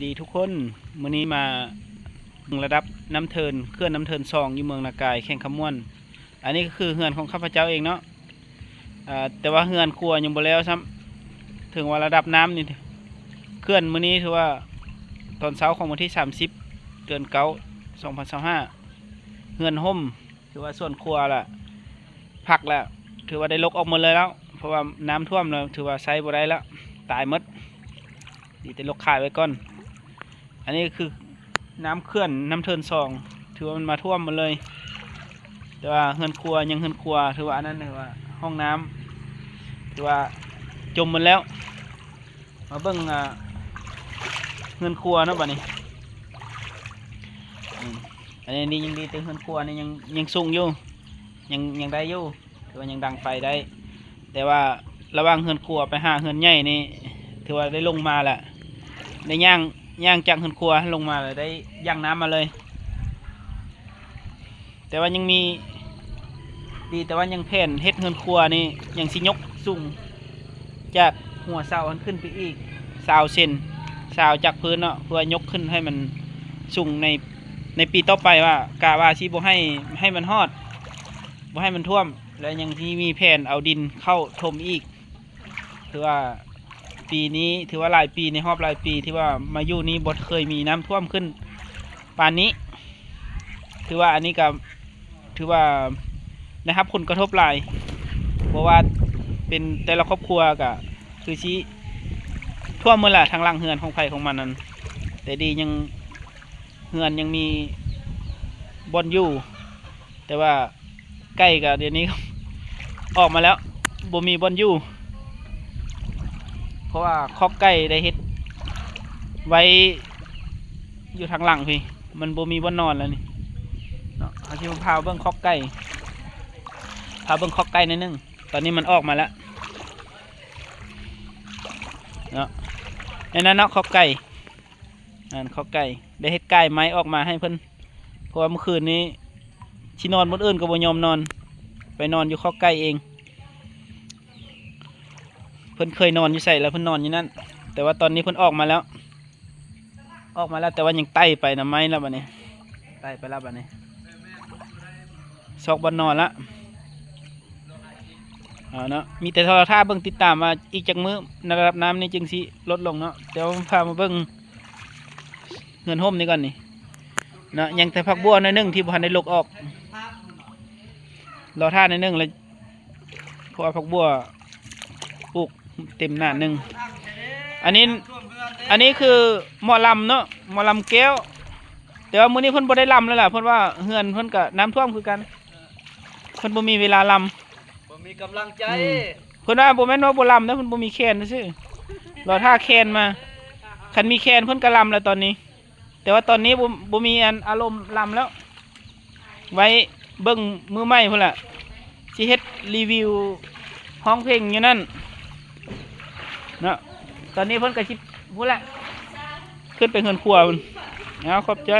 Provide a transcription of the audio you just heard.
ดีทุกคนมื้อนี้มาระดับน้ำเทินเคลื่อนน้ำเทินซองอยู่เมืองนากายแข่งขมวนอันนี้ก็คือเฮือนของข้าพเจ้าเองเนาะแต่ว่าเฮือนครัวยังบ่แล้วซ้ำถึงว่าระดับน้ำนี่เคลื่อนมื้อนี้ถือว่าตอนเช้าของวันที่30 เดือน9 2025เฮือนห่มถือว่าส่วนครัวล่ะผักแล้วถือว่าได้ลกออกหมดเลยแล้วเพราะว่าน้ำท่วมแล้วถือว่าใช้บ่ได้แล้วตายหมดดีแต่ลกขายไว้ก่อนอันนี้คือน้ำเคลื่อนน้ำเทินซองถือว่ามันมาท่วมหมดเลยแต่ว่าเฮือนครัวยังเฮือนครัวถือว่าอันนั้นถือว่าห้องน้ำถือว่าจมหมดแล้วมาเบิ่งเฮือนครัวเนาะบัดนี้อันนี้ยังดีแต่เฮือนครัวนี่ยังสูงอยู่ยังได้อยู่ถือว่ายังดังไฟได้แต่ว่าระหว่างเฮือนครัวไปหาเฮือนใหญ่นี่ถือว่าได้ลงมาแหละได้ย่างจากเฮือนครัวลงมาเลยได้ย่างน้ำมาเลยแต่ว่ายังมีดีแต่ว่ายังแผ่นเฮ็ดเฮือนครัวนี่ยังสิยกสูงจากหัวเสาขึ้นไปอีก20 เซนจากพื้นเนาะเพื่อยกขึ้นให้มันสูงในปีต่อไปว่ากะว่าสิบ่ให้มันฮอดบ่ให้มันท่วมแล้วยังที่มีแผ่นเอาดินเข้าถมอีกถือว่าปีนี้ถือว่าหลายปีในรอบหลายปีที่ว่ามาอยู่นี้บ่เคยมีน้ำท่วมขึ้นปานนี้ถือว่าอันนี้ก็ถือว่านะครับผลกระทบหลายเพราะว่าเป็นแต่ละครอบครัวก็คือชี้ท่วมหมดแหละทางหลังเฮือนของใครของมันนั่นแต่ดียังเฮือนยังมีบอนอยู่แต่ว่าใกล้กับเดี๋ยวนี้ออกมาแล้วบ่มีบอนอยู่เพราะว่าคอกไก่ได้เฮ็ดไว้อยู่ทางหลังพี่มันบ่มีบ่อนนอนแล้วนี่เนาะเอาที่พาเบิ่งคอกไก่พาเบิ่งคอกไก่นิดนึงตอนนี้มันออกมาแล้วเนาะในนั้นเนาะคอกไก่คอกไก่ได้เฮ็ดไก่ไม้ออกมาให้เพิ่นเพราะว่าเมื่อคืนนี้ที่นอนบนอื่นก็บ่ยอมนอนไปนอนอยู่คอกไก่เองเพิ่นเคยนอนอยู่ใส่แล้วเพิ่นนอนอยู่นั่นแต่ว่าตอนนี้เพิ่นออกมาแล้วแต่ว่ายังไต่ไปนะไม้แล้วบัดนี้ไต่ไปแล้วบัดนี้ซอกบ่นอนละเนาะมีแต่โทรทัศน์เบิ่งติดตามมาอีกจักมื้อระดับน้ำนี่จึงสิลดลงเนาะเดี๋ยวพามาเบิ่งเฮือนห่มนี่ก่อนนี่เนาะยังแต่ผักบัวหน่อยนึงที่บ่ทันได้ลกออกรอท่าหน่อยนึงเลยเพราะว่าผักบัวปลูกเต็มหน้านึงอันนี้คือหมอลำเนาะหมอลำแก้วแต่ว่ามื้อนี้เพิ่นบ่ได้ลำแล้วล่ะเพิ่นว่าเฮือนเพิ่นก็น้ำท่วมคือกันเพิ่นบ่มีเวลาลำบ่มีกำลังใจเพิ่นว่าบ่แม่นว่าบ่ลำนะเพิ่นบ่มีแคนซื่อรอท่าแคนมาคันมีแคนเพิ่นก็ลำแล้วตอนนี้แต่ว่าตอนนี้บ่มีอารมณ์ลำแล้วไว้เบิ่งมือใหม่พุ่นล่ะสิเฮ็ดรีวิวห้องเพลงอยู่นั่นเนาะตอนนี้เพิ่นก็สิพุ่นล่ะขึ้นไปเฮือนครัวพุ่นเอาขอบใจ